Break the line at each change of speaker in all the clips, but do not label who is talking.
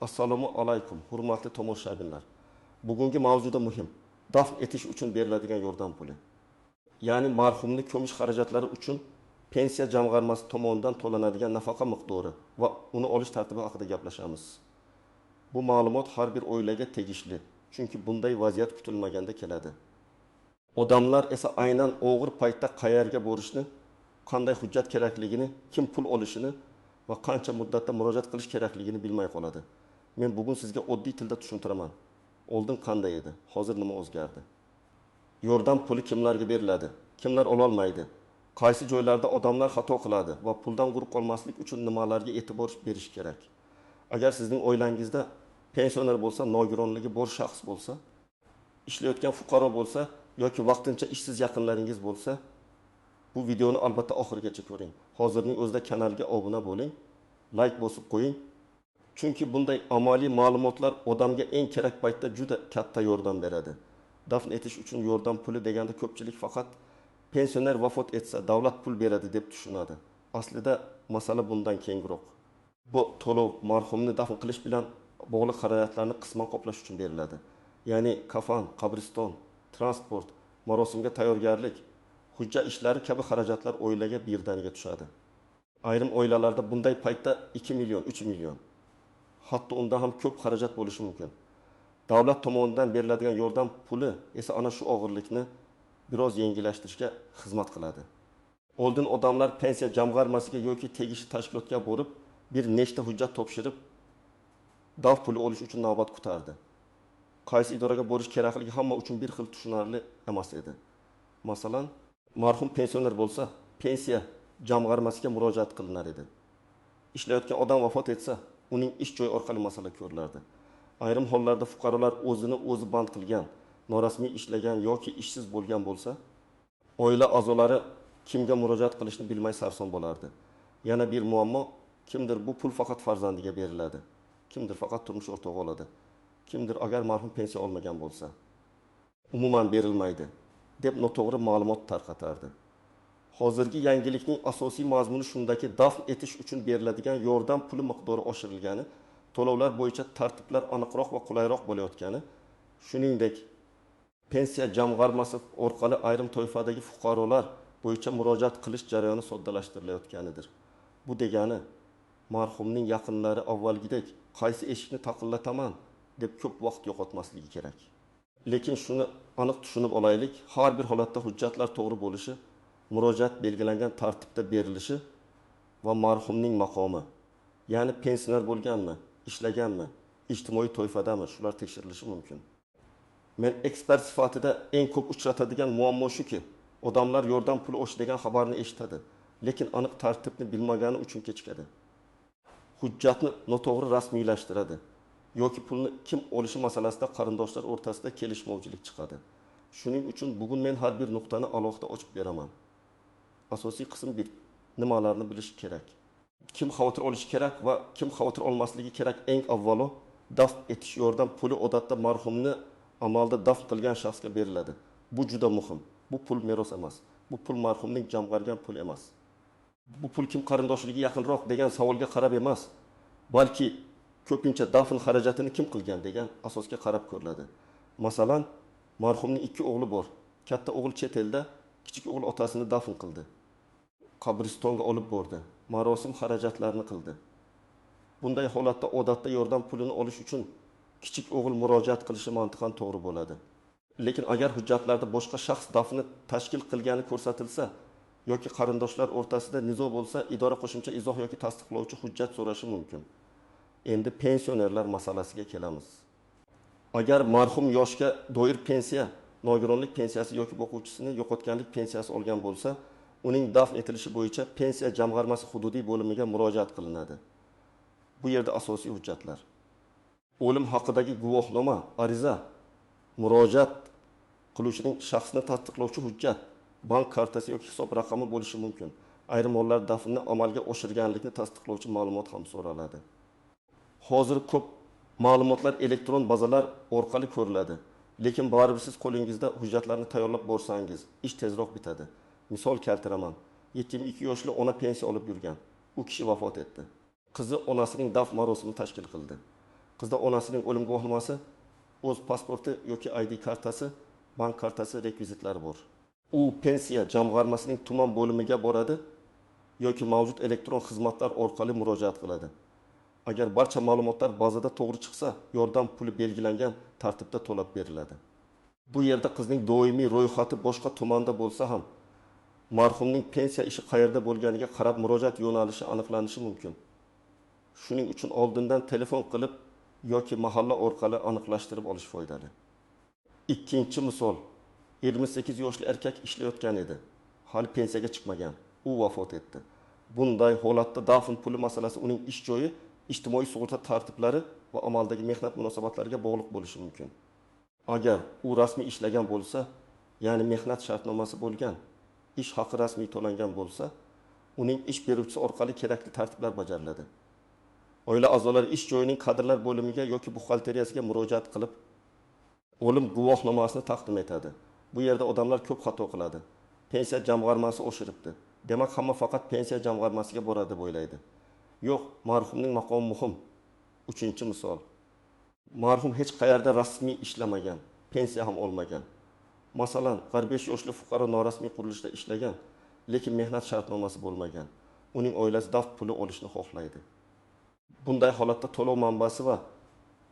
Assalomu alaykum, hurmatli tomoshabinlar. Bugungi mavzuda muhim. Dafn etish uchun beriladigan yordam puli. Ya'ni marhumni ko'mish xarajatlari uchun pensiya jamg'armasi tomonidan to'lanadigan nafaqa miqdori va uni olish tartibi haqida gaplashamiz. Bu ma'lumot har bir oilaga tegishli, chunki bunday vaziyat kutilmaganda keladi. Odamlar esa aynan og'ir paytda qayerga borishni, qanday hujjat kerakligini, kim pul olishini va qancha muddatda murojaat qilish kerakligini bilmay qoladi. Men bugun sizga oddiy tilda tushuntiraman. Oldin qanday edi, hozir nima o'zgardi? Yordam puli kimlarga beriladi? Kimlar ola olmaydi? Qaysi joylarda odamlar xato qiladi va puldan quruq qolmaslik uchun nimalarga e'tibor berish kerak? Agar sizning oilangizda pensioner bo'lsa, nogironligi bor shaxs bo'lsa, ishlayotgan fuqaro bo'lsa yoki vaqtincha ishsiz yaqinlaringiz bo'lsa, bu videoni albatta oxirigacha ko'ring. Hozirning o'zida kanalga obuna bo'ling, like bosib qo'ying. Chunki bunday amaliy ma'lumotlar odamga eng kerak paytda juda katta yordam beradi. Dafn etish uchun yordam puli deganda ko'pchilik faqat pensioner vafot etsa davlat pul beradi deb tushunadi. Aslida masala bundan kengroq. Bu to'lov marhumni dafn qilish bilan bog'liq xarajatlarni qisman qoplash uchun beriladi. Ya'ni kafan, qabriston, transport, marosimga tayyorgarlik, hujjat ishlari kabi xarajatlar oilaga birdaniga tushadi. Ayrim oilalarda bunday paytda 2 million, 3 million, hatto undan ham ko'p xarajat bo'lishi mumkin. Davlat tomonidan beriladigan yordam puli esa ana shu og'irlikni biroz yengillashtirishga xizmat qiladi. Oldin odamlar pensiya jamg'armasiga yoki tegishli tashkilotga borib, bir nechta hujjat topshirib, daf puli olish uchun navbat kutardi. Qaysi idoraga borish kerakligi hamma uchun bir xil tushunarli emas edi. Masalan, marhum pensioner bo'lsa, pensiya jamg'armasiga murojaat qilinar edi. Ishlayotgan odam vafot etsa, uning ish joyi orqali masala ko'rilardi. Ayrim hollarda fuqarolar o'zini o'zi band qilgan, norasmiy ishlagan yoki ishsiz bo'lgan bo'lsa, oila a'zolari kimga murojaat qilishni bilmay sarson bo'lardi. Yana bir muammo, kimdir bu pul faqat farzandiga beriladi, kimdir faqat turmush o'rtog'i oladi, kimdir agar marhum pensiya olmagan bo'lsa, umuman berilmaydi deb noto'g'ri ma'lumot tarqatardi. Hozirgi yangilikning asosiy mazmuni shundaki, dafn etish uchun beriladigan yordam puli miqdori oshirilgani, to'lovlar bo'yicha tartiblar aniqroq va qulayroq bo'layotgani, shuningdek, pensiya jamg'armasi orqali ayrim toifadagi fuqarolar bo'yicha murojaat qilish jarayoni soddalashtiriladiganidir. Bu degani, marhumning yaqinlari avvalgidek qaysi eshikni taqillataman deb ko'p vaqt yo'qotmasligi kerak. Lekin shuni aniq tushunib olaylik, har bir holatda hujjatlar to'g'ri bo'lishi, murojaat belgilangan tartibda berilishi va marhumning maqomi, ya'ni pensioner bo'lganmi, ishlaganmi, ijtimoiy toifadami, shular tekshirilishi mumkin. Men ekspert sifatida eng ko'p uchratadigan muammo shuki, odamlar yordam puli olish degan xabarni eshitadi, lekin aniq tartibni bilmagani uchun kechikadi. Hujjatni noto'g'ri rasmiylashtiradi yoki pulni kim olishi masalasida qarindoshlar o'rtasida kelishmovchilik chiqadi. Shuning uchun bugun men har bir nuqtani alohida ochib beraman. Asosiy qism 1. Nimalarni bilish kerak? Kim xavotir olishi kerak va kim xavotir olmasligi kerak? Eng avvalo, dafn etish yordam puli odatda marhumni amalda dafn qilgan shaxsga beriladi. Bu juda muhim. Bu pul meros emas. Bu pul marhumning jamg'argan puli emas. Bu pul kim qarindoshligi yaqinroq degan savolga qarab emas, balki ko'pincha dafn xarajatini kim qilgan degan asosga qarab ko'riladi. Masalan, marhumning 2 o'g'li bor. Katta o'g'il chet elda, kichik o'g'il otasini dafn qildi. Qabristonga olib bordi. Marosim xarajatlarini qildi. Bunday holatda odatda yordam pulini olish uchun kichik o'g'il murojaat qilishi mantiqan to'g'ri bo'ladi. Lekin agar hujjatlarda boshqa shaxs dafni tashkil qilgani ko'rsatilsa yoki qarindoshlar o'rtasida nizo bo'lsa, idora qo'shimcha izoh yoki tasdiqlovchi hujjat so'rashi mumkin. Endi pensionerlar masalasiga kelamiz. Agar marhum yoshga doir pensiya, nogironlik pensiyasi yoki boquvchisini yo'qotganlik pensiyasi olgan bo'lsa, uning dafn etilishi bo'yicha pensiya jamg'armasi hududiy bo'limiga murojaat qilinadi. Bu yerda asosiy hujjatlar: o'lim haqidagi guvohnoma, ariza, murojaat qiluvchining shaxsini tasdiqlovchi hujjat, bank kartasi yoki hisob raqami bo'lishi mumkin. Ayrim hollarda dafnni amalga oshirganlikni tasdiqlovchi ma'lumot ham so'raladi. Hozir ko'p ma'lumotlar elektron bazalar orqali ko'riladi, lekin baribir siz qo'lingizda hujjatlarni tayyorlab borsangiz, ish tezroq bitadi. Misol keltiraman. 72 yoshli ona pensiya olib yurgan. U kishi vafot etdi. Qizi onasining dafn marosimini tashkil qildi. Qizda onasining o'lim guvohnomasi, o'z pasporti yoki ID kartasi, bank kartasi rekvizitlari bor. U pensiya jamg'armasining tuman bo'limiga boradi yoki mavjud elektron xizmatlar orqali murojaat qiladi. Agar barcha ma'lumotlar bazada to'g'ri chiqsa, yordam puli belgilangan tartibda to'lab beriladi. Bu yerda qizning doimiy ro'yxati boshqa tumanda bo'lsa ham, marhumning pensiya ishi qayerda bo'lganiga qarab murojaat yo'nalishi aniqlanishi mumkin. Shuning uchun oldindan telefon qilib yoki mahalla orqali aniqlashtirib olish foydali. Ikkinchi misol, 28 yoshli erkak ishlayotgan edi. Hali pensiyaga chiqmagan. U vafot etdi. Bunday holatda dafn puli masalasi uning ish joyi, ijtimoiy sug'urta tartiblari va amaldagi mehnat munosabatlariga bog'liq bo'lishi mumkin. Agar u rasmiy ishlagan bo'lsa, ya'ni mehnat shartnomasi bo'lgan, ish haqi rasmiy to'langan bo'lsa, uning ish beruvchisi orqali kerakli tartiblar bajariladi. Oila a'zolari ish joyining kadrlar bo'limiga yoki buxgalteriyasiga murojaat qilib, o'lim guvohnomasini taqdim etadi. Bu yerda odamlar ko'p xato qiladi. Pensiya jamg'armasi oshiribdi. Demak, hamma faqat pensiya jamg'armasiga boradi deb o'ylaydi. Yo'q, marhumning maqomi muhim. Uchinchi misol. Marhum hech qayerda rasmiy ishlamagan, pensiya ham olmagan. Masalan, 45 yoshli fuqaro norasmiy qurilishda ishlagan, lekin mehnat shartnomasi bo'lmagan. Uning oilasi daf puli olishni xohlaydi. Bunday holatda to'lov manbasi va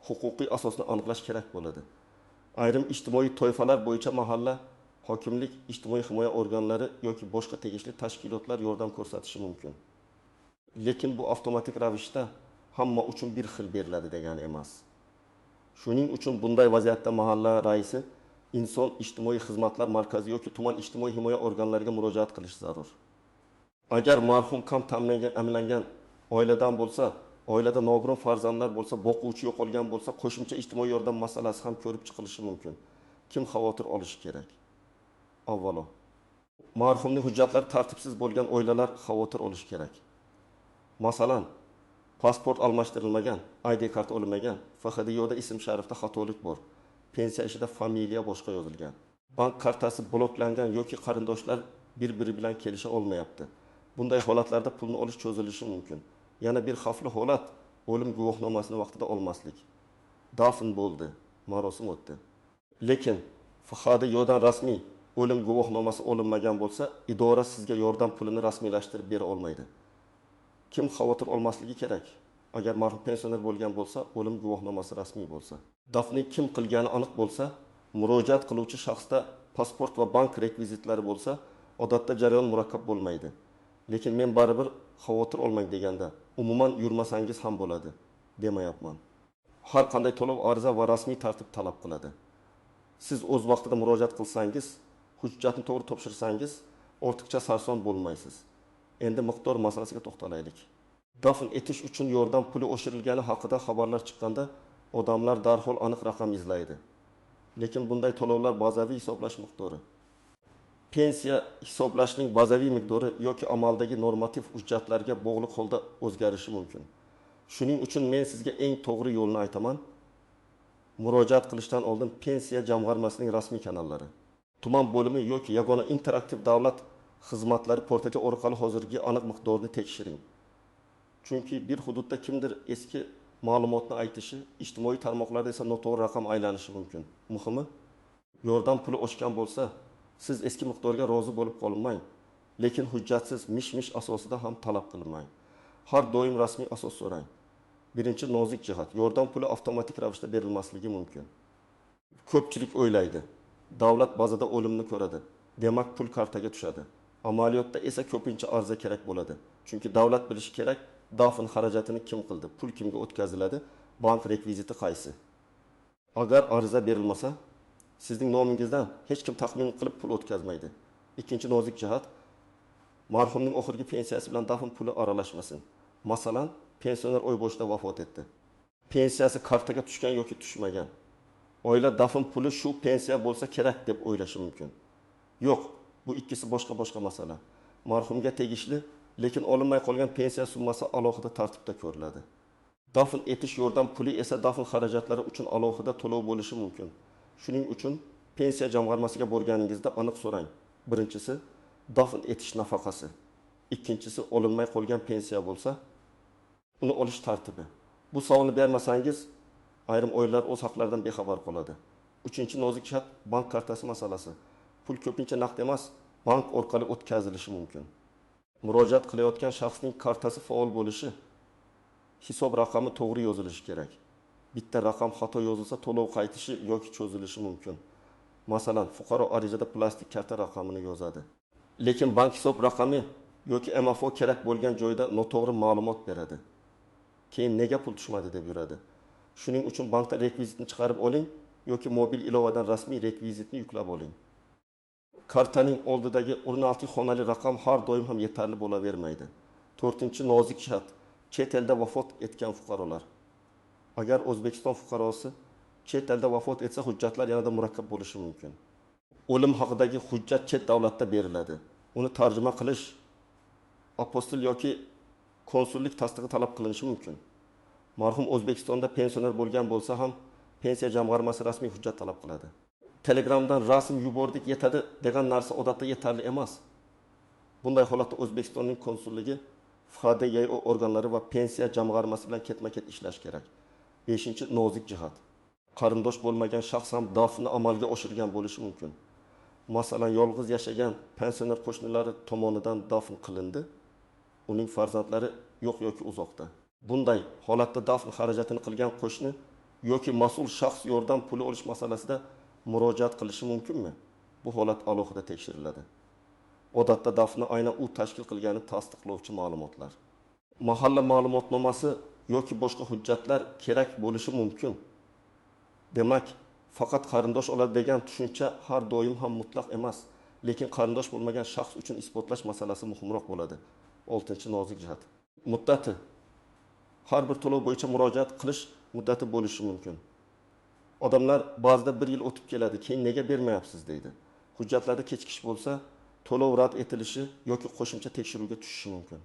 huquqiy asosni aniqlash kerak bo'ladi. Ayrim ijtimoiy toifalar bo'yicha mahalla, hokimlik, ijtimoiy himoya organlari yoki boshqa tegishli tashkilotlar yordam ko'rsatishi mumkin. Lekin bu avtomatik ravishda hamma uchun bir xil beriladi degani emas. Shuning uchun bunday vaziyatda mahalla raisi inson ijtimoiy xizmatlar markazi yoki tuman ijtimoiy himoya organlariga murojaat qilish zarur. Agar marhum kam ta'minlangan oiladan bo'lsa, oilada nogiron farzandlar bo'lsa, boquvchi yo'qolgan bo'lsa, qo'shimcha ijtimoiy yordam masalasi ham ko'rib chiqilishi mumkin. Kim xavotir olishi kerak? Avvalo, marhumning hujjatlari tartibsiz bo'lgan oilalar xavotir olishi kerak. Masalan, pasport almashtirilmagan, ID karta olinmagan, FHDYoda ism sharifda xatolik bor. Pensiya ishida familiya boshqa yozilgan. Bank kartasi bloklangan yoki qarindoshlar bir-biri bilan kelisha olmayapti. Bunday holatlarda pulni olish cho'zilishi mumkin. Yana bir xavfli holat o'lim guvohnomasini vaqtida olmaslik. Dafn bo'ldi, marosim o'tdi. Lekin FHDYodan rasmiy o'lim guvohnomasi olinmagan bo'lsa, idora sizga yordam pulini rasmiylashtirib bera olmaydi. Kim xavotir olmasligi kerak? Agar marhum pensioner bo'lgan bo'lsa, o'lim guvohnomasi rasmiy bo'lsa. Dafni kim qilgani aniq bo'lsa, murojaat qiluvchi shaxsda pasport va bank rekvizitlari bo'lsa, odatda jarayon murakkab bo'lmaydi. Lekin men baribir xavotir olmang deganda, umuman yurmasangiz ham bo'ladi, demayapman. Har qanday to'lov ariza va rasmiy tartib talab qiladi. Siz o'z vaqtida murojaat qilsangiz, hujjatni to'g'ri topshirsangiz, ortiqcha sarson bo'lmaysiz. Endi miqdor masalasiga to'xtalaylik. Dafn etish uchun yordam puli oshirilgani haqida xabarlar chiqqanda, odamlar darhol aniq raqam izlaydi. Lekin bunday to'lovlar bazaviy hisoblash miqdori. Pensiya hisoblashning bazaviy miqdori yoki amaldagi normativ hujjatlarga bog'liq holda o'zgarishi mumkin. Shuning uchun men sizga eng to'g'ri yo'lni aytaman. Murojaat qilishdan oldin pensiya jamg'armasining rasmiy kanallari, tuman bo'limi yoki yagona interaktiv davlat xizmatlari portali orqali hozirgi aniq miqdorni tekshiring. Chunki bir hududda kimdir eski ma'lumotni aytishi, ijtimoiy tarmoqlarda esa noto'g'ri raqam aylanishi mumkin. Muhimi, yordam puli oshgan bo'lsa, siz eski miqdorga rozi bo'lib qolmang, lekin hujjatsiz mish-mish asosida ham talab qilmang. Har doim rasmiy asos so'rang. Birinchi nozik jihat, yordam puli avtomatik ravishda berilmasligi mumkin. Ko'pchilik o'ylaydi, davlat bazada o'limni ko'radi, demak pul kartaga tushadi. Amaliyotda esa ko'pincha ariza kerak bo'ladi. Chunki davlat bilishi kerak, dafn xarajatini kim qildi, pul kimga o'tkaziladi, bank rekviziti qaysi. Agar ariza berilmasa, sizning nomingizdan hech kim taxmin qilib pul o'tkazmaydi. Ikkinchi nozik jihat, marhumning oxirgi pensiyasi bilan dafn puli aralashmasin. Masalan, pensioner oy boshida vafot etdi. Pensiyasi kartaga tushgan yoki tushmagan. Oila dafn puli shu pensiya bo'lsa kerak deb o'ylashi mumkin. Yo'q, bu ikkisi boshqa masala. Marhumga tegishli, lekin olinmay qolgan pensiya summasi alohida tartibda ko'riladi. Dafn etish yordam puli esa dafn xarajatlari uchun alohida to'lov bo'lishi mumkin. Shuning uchun pensiya jamg'armasiga borganingizda aniq so'rang. Birinchisi, dafn etish nafaqasi. Ikkinchisi, olinmay qolgan pensiya bo'lsa, uni olish tartibi. Bu savolni bermasangiz, ayrim oilalar o'z haqlaridan bexabar qoladi. Uchinchi nozik jihat bank kartasi masalasi. Pul ko'pincha naqd emas, bank orqali o'tkazilishi mumkin. Murojaat qilayotgan shaxsning kartasi faol bo'lishi, hisob raqami to'g'ri yozilishi kerak. Bitta raqam xato yozilsa to'lov qaytishi yoki cho'zilishi mumkin. Masalan, fuqaro arizada plastik karta raqamini yozadi. Lekin bank hisob raqami yoki MFO kerak bo'lgan joyda noto'g'ri ma'lumot beradi. Keyin nega pul tushmadi deb yuradi. Shuning uchun bankda rekvizitni chiqarib oling yoki mobil ilovadan rasmiy rekvizitni yuklab oling. Kartaning oldidagi 16 xonali raqam har doim ham yetarli bo'lavermaydi. 4-nozik jihat chet elda vafot etgan fuqarolar. Agar O'zbekiston fuqarosi chet elda vafot etsa, hujjatlar yanada murakkab bo'lishi mumkin. O'lim haqidagi hujjat chet davlatda beriladi. Uni tarjima qilish apostil yoki konsullik tasdig'i talab qilinishi mumkin. Marhum O'zbekistonda pensioner bo'lgan bo'lsa ham pensiya jamg'armasi rasmiy hujjat talab qiladi. Telegramdan rasm yubordik yetadi degan narsa odatda yetarli emas. Bunday holatda O'zbekistonning konsulligi, FHDYO organlari va pensiya jamg'armasi bilan ketma-ket ishlash kerak. 5-nozik jihat. Qarindosh bo'lmagan shaxs ham dafnni amalga oshirgan bo'lishi mumkin. Masalan, yolg'iz yashagan pensioner qo'shnilari tomonidan dafn qilindi. Uning farzandlari yo'q yoki uzoqda. Bunday holatda dafn xarajatini qilgan qo'shni yoki mas'ul shaxs yordam puli olish masalasida murojaat qilishi mumkinmi? Bu holat alohida tekshiriladi. Odatda dafni aynan u tashkil qilgani tasdiqlovchi ma'lumotlar. Mahalla ma'lumotnomasi yoki boshqa hujjatlar kerak bo'lishi mumkin. Demak, faqat qarindosh oladi degan tushuncha har doim ham mutlaq emas, lekin qarindosh bo'lmagan shaxs uchun isbotlash masalasi muhimroq bo'ladi. 6-nozik jihat. Muddati. Har bir to'lov bo'yicha murojaat qilish muddati bo'lishi mumkin. Odamlar ba'zida 1 yil o'tib keladi, keyin nega bermayapsiz deydi. Hujjatlarda kechikish bo'lsa, to'lov rad etilishi yoki qo'shimcha tekshiruvga tushishi mumkin.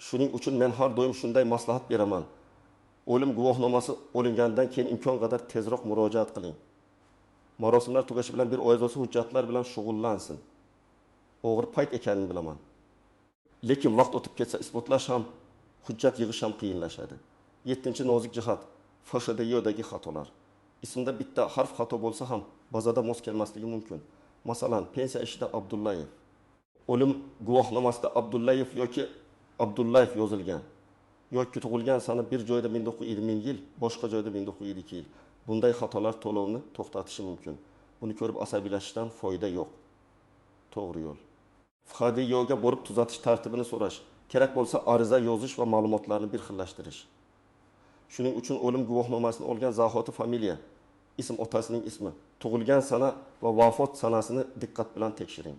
Shuning uchun men har doim shunday maslahat beraman. O'lim guvohnomasi olingandan keyin imkon qadar tezroq murojaat qiling. Marosimlar tugashi bilan bir oizosi hujjatlar bilan shug'ullansin. O'g'ri payt ekanini bilaman. Lekin vaqt o'tib ketsa isbotlash ham, hujjat yig'ish ham qiyinlashadi. 7-nozik jihat FHDYOdagi xatolar. Ismda bitta harf xato bo'lsa ham bazada mos kelmasligi mumkin. Masalan, pensiya ishida Abdullayev. O'lim guvohnomasida Abdullayev yoki Abdullayev yozilgan. Yoki tug'ilgan sana bir joyda 1920 yil, boshqa joyda 1902 yil. Bunday xatolar to'lovni to'xtatishi mumkin. Buni ko'rib asabiylashishdan foyda yo'q. To'g'ri yo'l. FHDYOga borib tuzatish tartibini so'rash, kerak bo'lsa ariza yozish va ma'lumotlarni bir xillashtirish. Shuning uchun o'lim guvohnomasini olgan zahoti familiya, ism otasining ismi, tug'ilgan sana va vafot sanasini diqqat bilan tekshiring.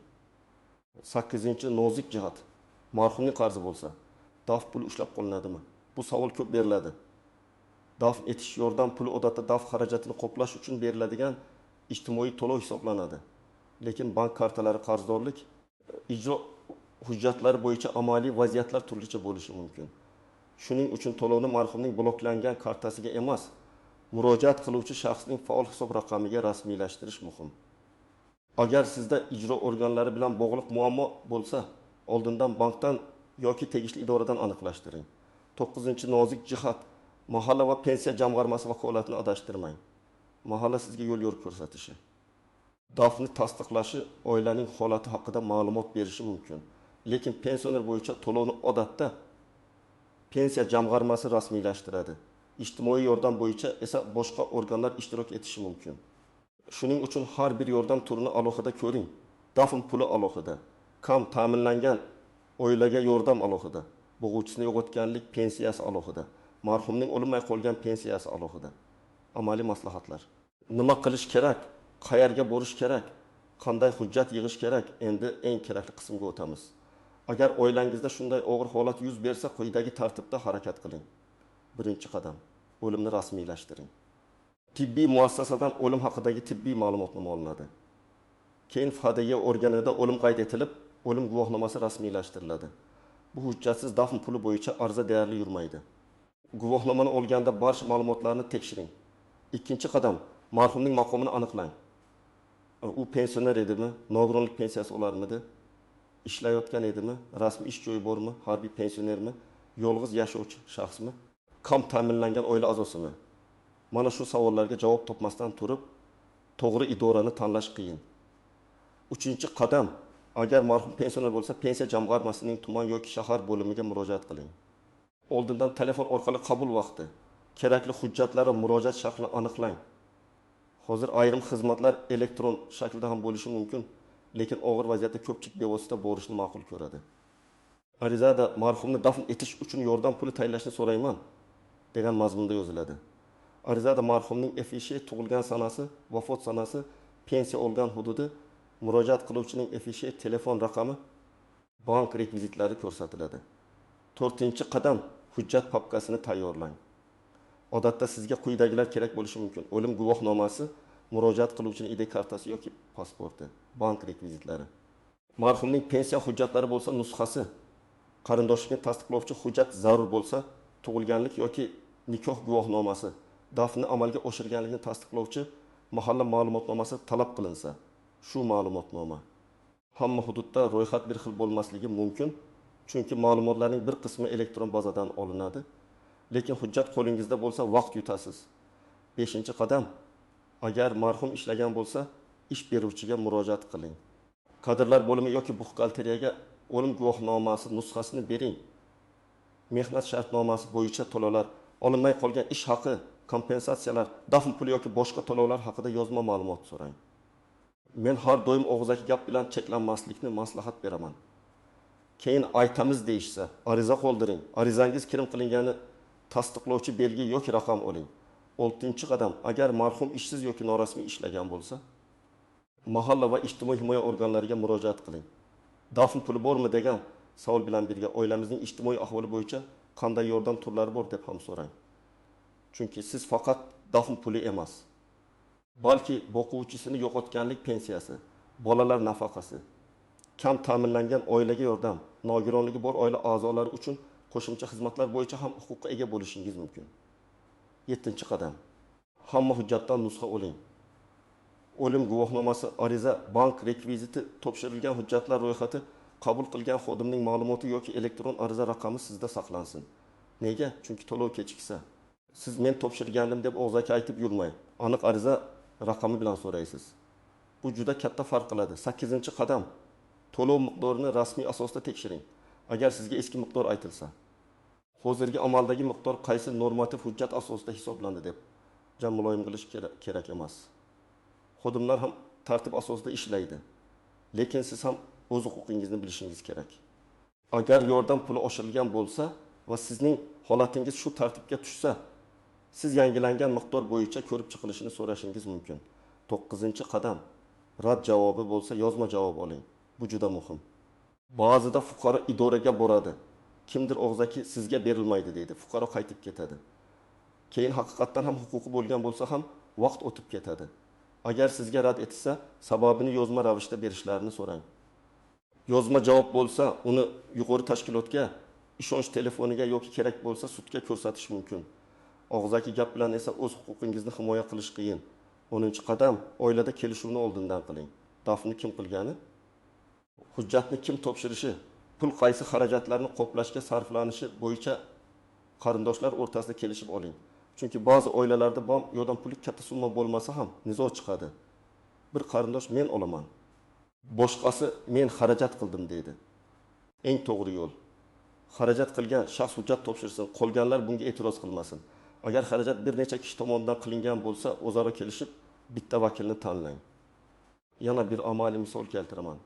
8-nozik jihat. Marhumning qarzi bo'lsa, dafn puli ushlab qolinadimi? Bu savol ko'p beriladi. Dafn etish yordam puli odatda dafn xarajatini qoplash uchun beriladigan ijtimoiy to'lov hisoblanadi. Lekin bank kartalari qarzdorlik, ijro hujjatlari bo'yicha amaliy vaziyatlar turlicha bo'lishi mumkin. Shuning uchun to'lovni marhumning bloklangan kartasiga emas, murojaat qiluvchi shaxsning faol hisob raqamiga rasmiylashtirish muhim. Agar sizda ijro organlari bilan bog'liq muammo bo'lsa, oldindan bankdan yoki tegishli idoradan aniqlashtiring. 9-nozik jihat. Mahalla va pensiya jamg'armasi vakolatini adashtirmang. Mahalla sizga yo'l ko'rsatishi. Dafni tasdiqlashi oilaning holati haqida ma'lumot berishi mumkin. Lekin pensioner bo'yicha to'lovni odatda pensiya jamg'armasi rasmiylashtiradi. Ijtimoiy yordam bo'yicha esa boshqa organlar ishtirok etishi mumkin. Shuning uchun har bir yordam turini alohida ko'ring. Dafn puli alohida, kam ta'minlangan oilaga yordam alohida, bo'g'uvchisini yo'qotganlik pensiyasi alohida, marhumning o'lmay qolgan pensiyasi alohida. Amaliy maslahatlar. Nima qilish kerak? Qayerga borish kerak? Qanday hujjat yig'ish kerak? Endi eng kerakli qismga o'tamiz. Agar oilangizda shunday og'ir holat yuz bersa, quyidagi tartibda harakat qiling. 1-qadam, o'limni rasmiylashtiring. Tibbiy muassasadan o'lim haqidagi tibbiy ma'lumotnoma olinadi. Keyin FHDY organida o'lim qayd etilib, o'lim guvohnomasi rasmiylashtiriladi. Bu hujjatsiz dafn puli bo'yicha ariza deyarli yurmaydi. Guvohnomani olganda barcha ma'lumotlarni tekshiring. 2-qadam, marhumning maqomini aniqlang. U pensioner edimi? Nogironlik pensiyasi olarmidi? Ishlayotgan edimi? Rasmiy ish joyi bormi? Harbiy pensionermi? Yolg'iz yashovchi shaxsmi? Kam ta'minlangan oila a'zosimi? Mana shu savollarga javob topmasdan turib, to'g'ri idorani tanlash qiyin. 3-qadam, agar marhum pensioner bo'lsa, pensiya jamg'armasining tuman yoki shahar bo'limiga murojaat qiling. Oldindan telefon orqali qabul vaqti, kerakli hujjatlar va murojaat shaklini aniqlang. Hozir ayrim xizmatlar elektron shaklda ham bo'lishi mumkin, lekin og'ir vaziyatda ko'pchilik bevosita borishni ma'qul ko'radi. Arizada marhumni dafn etish uchun yordam puli tayinlashni so'rayman degan mazmunda yoziladi. Arizada marhumning FISH, tug'ilgan sanasi, vafot sanasi, pensiya olgan hududi, murojaat qiluvchining FISH, telefon raqami, bank rekvizitlari ko'rsatiladi. 4-qadam, hujjat papkasini tayyorlang. Odatda sizga quyidagilar kerak bo'lishi mumkin: o'lim guvohnomasi, murojaat qiluvchining ID kartasi yoki pasporti, bank rekvizitlari. Marhumning pensiya hujjatlari bo'lsa, nusxasi, qarindoshlikni tasdiqlovchi hujjat zarur bo'lsa, tug'ilganlik yoki nikoh guvohnomasi, dafni amalga oshirganlikni tasdiqlovchi mahalla ma'lumotnomasi talab qilinsa, shu ma'lumotnoma. Hamma hududda ro'yxat bir xil bo'lmasligi mumkin, chunki ma'lumotlarning bir qismi elektron bazadan olinadi, lekin hujjat qo'lingizda bo'lsa vaqt yutasiz. 5-qadam, agar marhum ishlagan bo'lsa, ish beruvchiga murojaat qiling. Kadrlar bo'limi yoki buxgalteriyaga o'lim guvohnomasi nusxasini bering. Mehnat shartnomasi bo'yicha to'lovlar, olinmay qolgan ish haqi, kompensatsiyalar, dafn puli yoki boshqa to'lovlar haqida yozma ma'lumot so'rang. Men har doim og'zaki gap bilan cheklanmaslikni maslahat beraman. Keyin aytamiz deyishsa, ariza qoldiring. Arizangiz kirim qilingani tasdiqlovchi belgi yoki raqam oling. 6-qadam, agar marhum ishsiz yoki norasmiy ishlagan bo'lsa, mahalla va ijtimoiy himoya organlariga murojaat qiling. Dafn puli bormi degan savol bilan birga oilamizning ijtimoiy ahvoli bo'yicha qanday yordam turlari bor deb ham so'rang. Chunki siz faqat dafn puli emas, balki boquvchisini yo'qotganlik pensiyasi, bolalar nafaqasi, kam ta'minlangan oilaga yordam, nogironligi bor oila a'zolari uchun qo'shimcha xizmatlar bo'yicha ham huquqqa ega bo'lishingiz mumkin. 7-qadam, hamma hujjatdan nusxa oling. O'lim guvohnomasi, ariza, bank rekviziti, topshirilgan hujjatlar ro'yxati, qabul qilgan xodimning ma'lumoti yoki elektron ariza raqami sizda saqlansin. Nega? Chunki to'lov kechiksa, siz men topshirgandim deb og'zaki aytib yurmang. Aniq ariza raqami bilan so'raysiz. Bu juda katta farq qiladi. 8-qadam, to'lov miqdorini rasmiy asosda tekshiring. Agar sizga eski miqdor aytilsa, hozirgi amaldagi miqdor qaysi normativ hujjat asosida hisoblandi deb muloyim qilish kerak emas. Xodimlar ham tartib asosida ishlaydi. Lekin siz ham o'z huquqingizni bilishingiz kerak. Agar yordam puli oshirilgan bo'lsa va sizning holatingiz shu tartibga tushsa, siz yangilangan miqdor bo'yicha ko'rib chiqilishini so'rashingiz mumkin. 9-qadam, rad javobi bo'lsa, yozma javob oling. Bu juda muhim. Ba'zida fuqaro idoraga boradi. Kimdir og'zaki sizga berilmaydi deydi. Fuqaro qaytib ketadi. Keyin haqiqatdan ham huquqi bo'lgan bo'lsa ham vaqt o'tib ketadi. Agar sizga rad etilsa, sababini yozma ravishda berishlarini so'rang. Yozma javob bo'lsa, uni yuqori tashkilotga, ishonch telefoniga yoki kerak bo'lsa sudga ko'rsatish mumkin. Og'zaki gap bilan esa o'z huquqingizni himoya qilish qiyin. 10-qadam, oilada kelishuvni oldindan qiling. Dafni kim qilgani, hujjatni kim topshirishi, pul qaysi xarajatlarni qoplashga sarflanishi bo'yicha qarindoshlar o'rtasida kelishib oling. Chunki ba'zi oilalarda yordam puli katta summa bo'lmasa ham nizo chiqadi. Bir qarindosh men olaman, boshqasi men xarajat qildim deydi. Eng to'g'ri yo'l, xarajat qilgan shaxs hujjat topshirsin, qolganlar bunga e'tiroz qilmasin. Agar xarajat bir necha kishi tomonidan qilingan bo'lsa, o'zaro kelishib bitta vakilni tanlang. Yana bir amaliy misol keltiraman.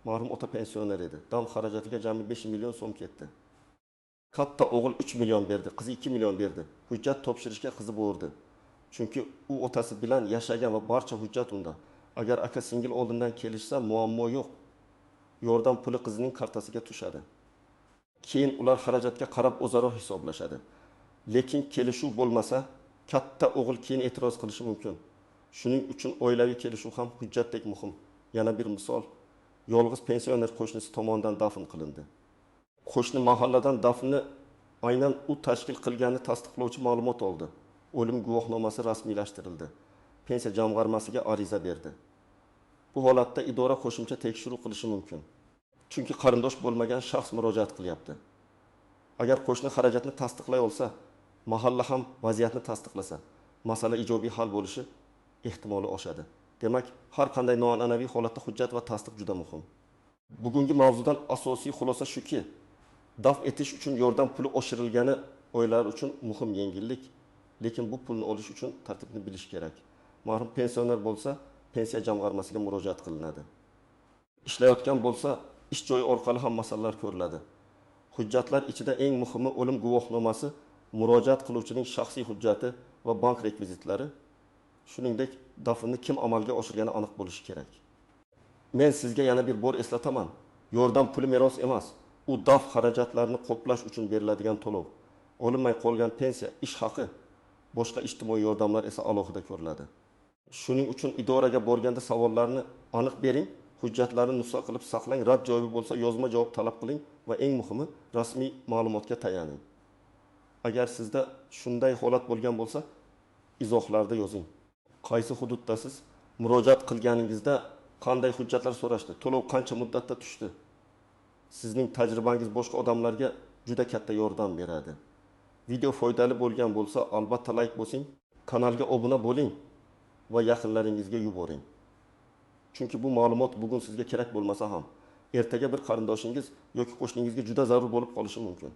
Marhum ota pensioner edi. Dam xarajatiga jami 5 million so'm ketdi. Katta o'g'il 3 million berdi, qizi 2 million berdi. Hujjat topshirishga qizi bordi. Chunki u otasi bilan yashagan va barcha hujjat unda. Agar aka singil oldindan kelishsa, muammo yo'q. Yordam puli qizining kartasiga tushadi. Keyin ular xarajatga qarab o'zaro hisoblashadi. Lekin kelishuv bo'lmasa, katta o'g'il keyin e'tiroz qilishi mumkin. Shuning uchun oilaviy kelishuv ham hujjatdek muhim. Yana bir misol, yolg'iz pensioner qo'shnisi tomonidan dafn qilindi. Qo'shni mahalladan dafnni aynan u tashkil qilgani tasdiqlovchi ma'lumot oldi. O'lim guvohnomasi rasmiylashtirildi. Pensiya jamg'armasiga ariza berdi. Bu holatda idora qo'shimcha tekshiruv qilishi mumkin. Chunki qarindosh bo'lmagan shaxs murojaat qilyapti. Agar qo'shni xarajatni tasdiqlay olsa, mahalla ham vaziyatni tasdiqlasa, masala ijobiy hal bo'lishi ehtimoli oshadi. Demak, har qanday noan'anaviy holatda hujjat va tasdiq juda muhim. Bugungi mavzudan asosiy xulosa shuki, daf etish uchun yordam puli oshirilgani oilalar uchun muhim yengillik, lekin bu pulni olish uchun tartibni bilish kerak. Marhum pensioner bo'lsa, pensiya jamg'armasiga murojaat qilinadi. Ishlayotgan bo'lsa, ish joyi orqali ham masalalar ko'riladi. Hujjatlar ichida eng muhimi o'lim guvohnomasi, murojaat qiluvchining shaxsiy hujjati va bank rekvizitlari, shuningdek dafnni kim amalga oshirgani aniq bo'lishi kerak. Men sizga yana bir bor eslataman. Yordam puli meros emas. U daf xarajatlarini qoplash uchun beriladigan to'lov. Olinmay qolgan pensiya, ish haqi, boshqa ijtimoiy yordamlar esa alohida ko'riladi. Shuning uchun idoraga borganda savollarni aniq bering, hujjatlarni nusxa qilib saqlang, rad javobi bo'lsa yozma javob talab qiling va eng muhimi rasmiy ma'lumotga tayaning. Agar sizda shunday holat bo'lgan bo'lsa, izohlarda yozing. Qaysi hududdasiz? Murojaat qilganingizda qanday hujjatlar so'rashdi? To'lov qancha muddatda tushdi? Sizning tajribangiz boshqa odamlarga juda katta yordam beradi. Video foydali bo'lgan bo'lsa, albatta like bosing, kanalga obuna bo'ling va yaqinlaringizga yuboring. Chunki bu ma'lumot bugun sizga kerak bo'lmasa ham, ertaga bir qarindoshingiz yoki qo'shningizga juda zarur bo'lib qolishi mumkin.